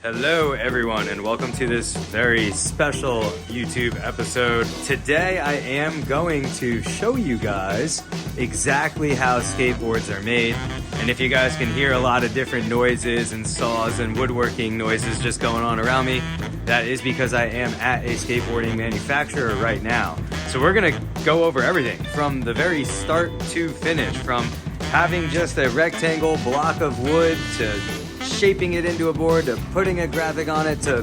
Hello everyone and welcome to this very special YouTube episode. Today I am going to show you guys exactly how skateboards are made. And if you guys can hear a lot of different noises and saws and woodworking noises just going on around me, that is because I am at a skateboarding manufacturer right now. So we're gonna go over everything from the very start to finish, from having just a rectangle block of wood to shaping it into a board to putting a graphic on it to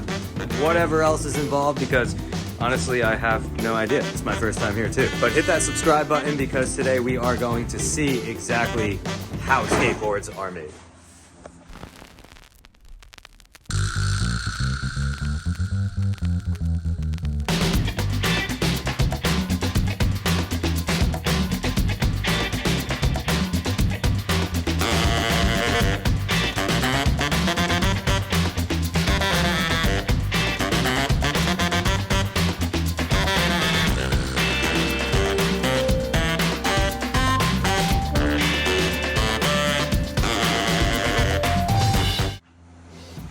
whatever else is involved, because honestly I have no idea. It's my first time here too. But hit that subscribe button because today we are going to see exactly how skateboards are made.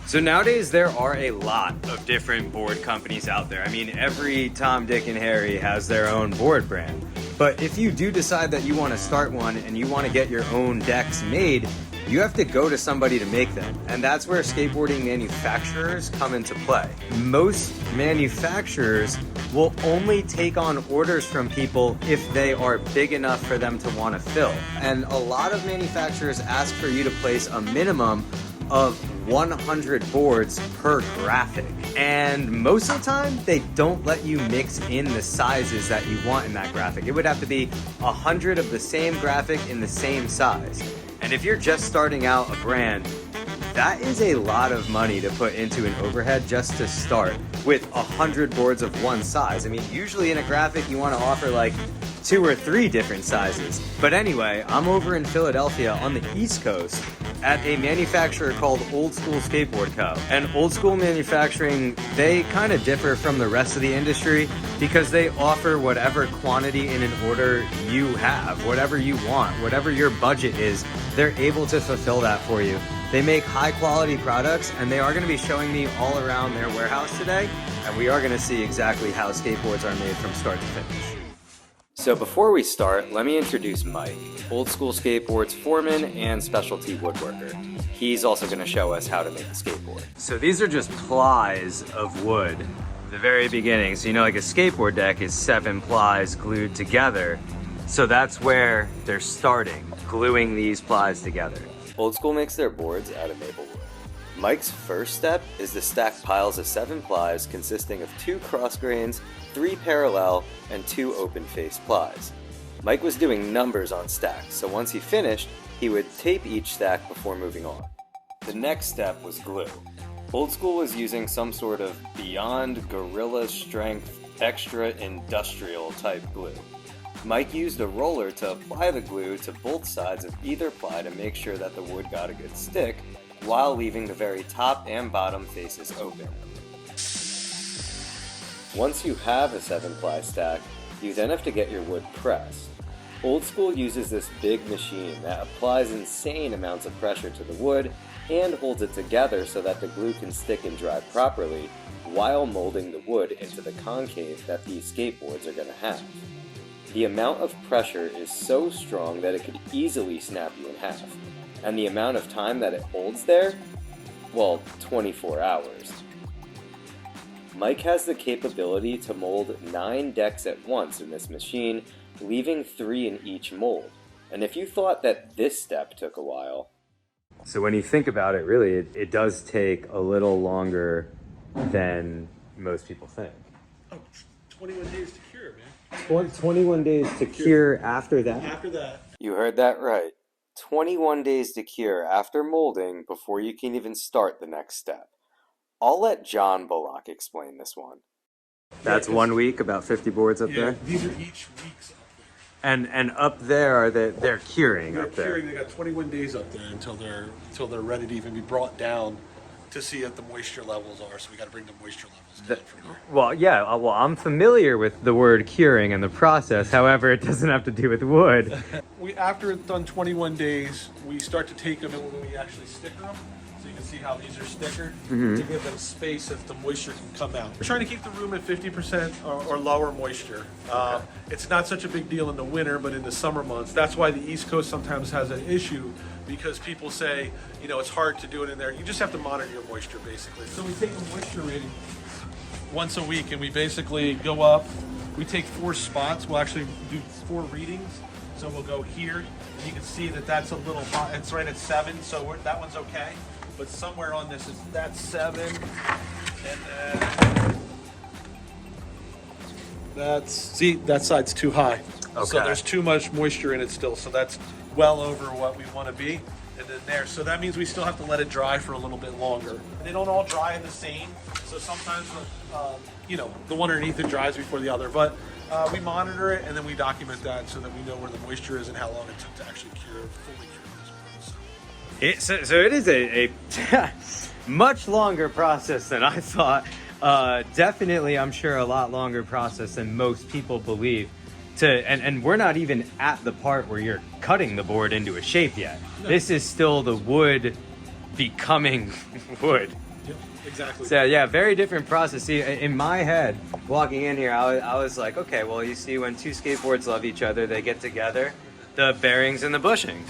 So nowadays there are a lot of different board companies out there. I mean, every Tom, Dick, and Harry has their own board brand. But if you do decide that you want to start one and you want to get your own decks made, you have to go to somebody to make them. And that's where skateboarding manufacturers come into play. Most manufacturers will only take on orders from people if they are big enough for them to want to fill. And a lot of manufacturers ask for you to place a minimum of 100 boards per graphic. And most of the time, they don't let you mix in the sizes that you want in that graphic. It would have to be 100 of the same graphic in the same size. And if you're just starting out a brand, that is a lot of money to put into an overhead just to start with 100 boards of one size. I mean, usually in a graphic, you want to offer like 2 or 3 different sizes. But anyway, I'm over in Philadelphia on the East Coast at a manufacturer called Old School Skateboard Co. And Old School Manufacturing, they kind of differ from the rest of the industry because they offer whatever quantity in an order you have, whatever you want, whatever your budget is, they're able to fulfill that for you. They make high quality products, and they are going to be showing me all around their warehouse today, and we are going to see exactly how skateboards are made from start to finish. So before we start, let me introduce Mike, Old School Skateboards foreman and specialty woodworker. He's also going to show us how to make a skateboard. So these are just plies of wood at the very beginning. So you know, like a skateboard deck is 7 plies glued together. So that's where they're starting, gluing these plies together. Old School makes their boards out of maple wood. Mike's first step is to stack piles of 7 plies consisting of 2 cross grains, 3 parallel, and 2 open-faced plies. Mike was doing numbers on stacks, so once he finished, he would tape each stack before moving on. The next step was glue. Old School was using some sort of beyond gorilla strength, extra industrial type glue. Mike used a roller to apply the glue to both sides of either ply to make sure that the wood got a good stick, while leaving the very top and bottom faces open. Once you have a 7-ply stack, you then have to get your wood pressed. Old School uses this big machine that applies insane amounts of pressure to the wood and holds it together so that the glue can stick and dry properly while molding the wood into the concave that these skateboards are going to have. The amount of pressure is so strong that it could easily snap you in half. And the amount of time that it holds there? Well, 24 hours. Mike has the capability to mold 9 decks at once in this machine, leaving 3 in each mold. And if you thought that this step took a while... So when you think about it, really, it does take a little longer than most people think. Oh, 21 days to cure, man. 21 days to cure after that? After that. You heard that right. 21 days to cure after molding before you can even start the next step. I'll let John Bullock explain this one. That's 1 week, about 50 boards up there? These are each week's up there. And up there, they're curing up there. They're curing, they got 21 days up there until they're ready to even be brought down to see what the moisture levels are. So we got to bring the moisture levels down from here. Well, yeah, I'm familiar with the word curing and the process. However, it doesn't have to do with wood. After it's done 21 days, we start to take them and we actually sticker them. So So you can see how these are stickered Mm-hmm. to give them space if the moisture can come out. We're trying to keep the room at 50% or lower moisture. It's not such a big deal in the winter, but in the summer months, that's why the East Coast sometimes has an issue, because people say, you know, it's hard to do it in there. You just have to monitor your moisture, basically. So we take a moisture reading once a week, and we basically go up. We take 4 spots. We'll actually do 4 readings. So we'll go here. And you can see that that's a little hot. It's right at 7, so that one's okay. But somewhere on this that's 7, and then that side's too high. Okay. So there's too much moisture in it still. So that's well over what we want to be. And then there, so that means we still have to let it dry for a little bit longer. They don't all dry the same, so sometimes, you know, the one underneath it dries before the other. But we monitor it, and then we document that so that we know where the moisture is and how long it took to actually fully cure this. So it is a much longer process than I thought. Definitely, I'm sure, a lot longer process than most people believe. And we're not even at the part where you're cutting the board into a shape yet. No. This is still the wood becoming wood. Yep, exactly. So yeah, very different process. See, in my head, walking in here, I was like, okay, well, you see, when 2 skateboards love each other, they get together, the bearings and the bushings.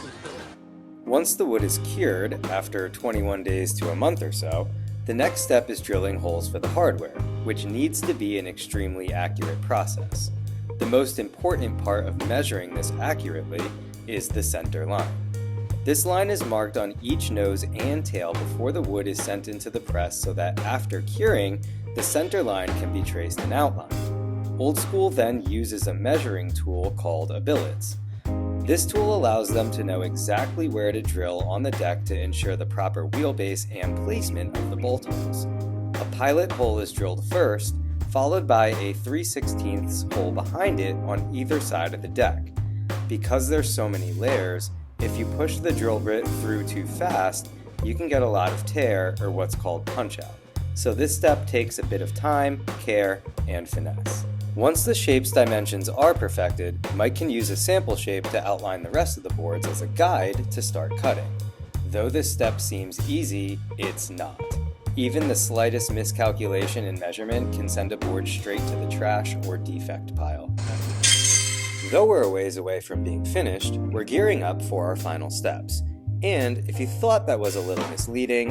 Once the wood is cured, after 21 days to a month or so, the next step is drilling holes for the hardware, which needs to be an extremely accurate process. The most important part of measuring this accurately is the center line. This line is marked on each nose and tail before the wood is sent into the press so that after curing, the center line can be traced and outlined. Old School then uses a measuring tool called a billets. This tool allows them to know exactly where to drill on the deck to ensure the proper wheelbase and placement of the bolt holes. A pilot hole is drilled first, followed by a 3/16 hole behind it on either side of the deck. Because there's so many layers, if you push the drill bit through too fast, you can get a lot of tear, or what's called punch out. So this step takes a bit of time, care, and finesse. Once the shape's dimensions are perfected, Mike can use a sample shape to outline the rest of the boards as a guide to start cutting. Though this step seems easy, it's not. Even the slightest miscalculation in measurement can send a board straight to the trash or defect pile. Though we're a ways away from being finished, we're gearing up for our final steps. And if you thought that was a little misleading,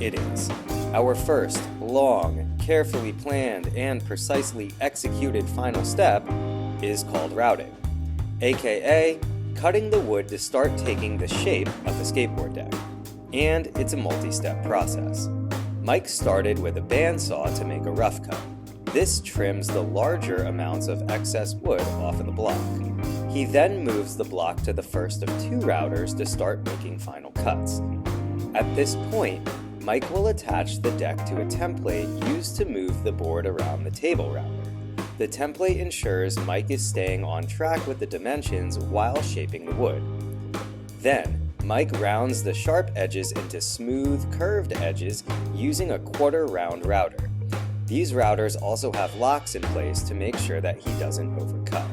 it is. Our first, long, carefully planned, and precisely executed final step is called routing, aka cutting the wood to start taking the shape of the skateboard deck. And it's a multi-step process. Mike started with a bandsaw to make a rough cut. This trims the larger amounts of excess wood off of the block. He then moves the block to the first of 2 routers to start making final cuts. At this point, Mike will attach the deck to a template used to move the board around the table router. The template ensures Mike is staying on track with the dimensions while shaping the wood. Then, Mike rounds the sharp edges into smooth, curved edges using a 1/4 round router. These routers also have locks in place to make sure that he doesn't overcut.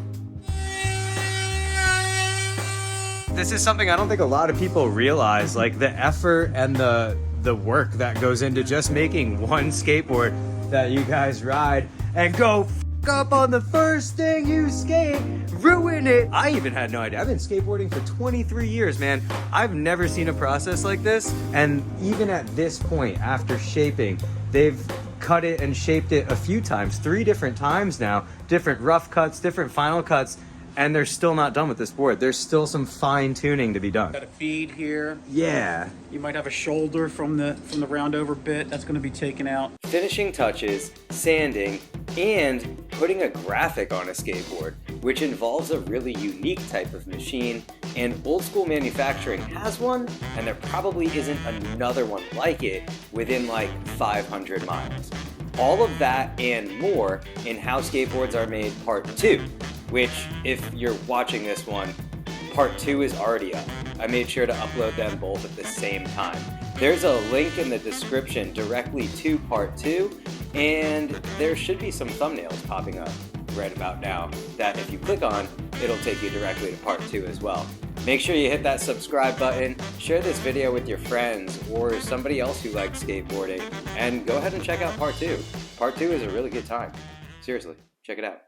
This is something I don't think a lot of people realize, like the effort and the work that goes into just making one skateboard that you guys ride and go up on the first thing you skate, ruin it. I even had no idea. I've been skateboarding for 23 years, man. I've never seen a process like this. And even at this point, after shaping, they've cut it and shaped it a few times, 3 different times now, different rough cuts, different final cuts, and they're still not done with this board. There's still some fine tuning to be done. Got a feed here. Yeah. You might have a shoulder from the round over bit that's going to be taken out. Finishing touches, sanding, and putting a graphic on a skateboard, which involves a really unique type of machine, and Old School Manufacturing has one, and there probably isn't another one like it within like 500 miles. All of that and more in How Skateboards Are Made Part 2, which, if you're watching this one, Part 2 is already up. I made sure to upload them both at the same time. There's a link in the description directly to Part 2, and there should be some thumbnails popping up right about now that if you click on, it'll take you directly to Part 2 as well. Make sure you hit that subscribe button, share this video with your friends or somebody else who likes skateboarding, and go ahead and check out part 2. Part 2 is a really good time. Seriously, check it out.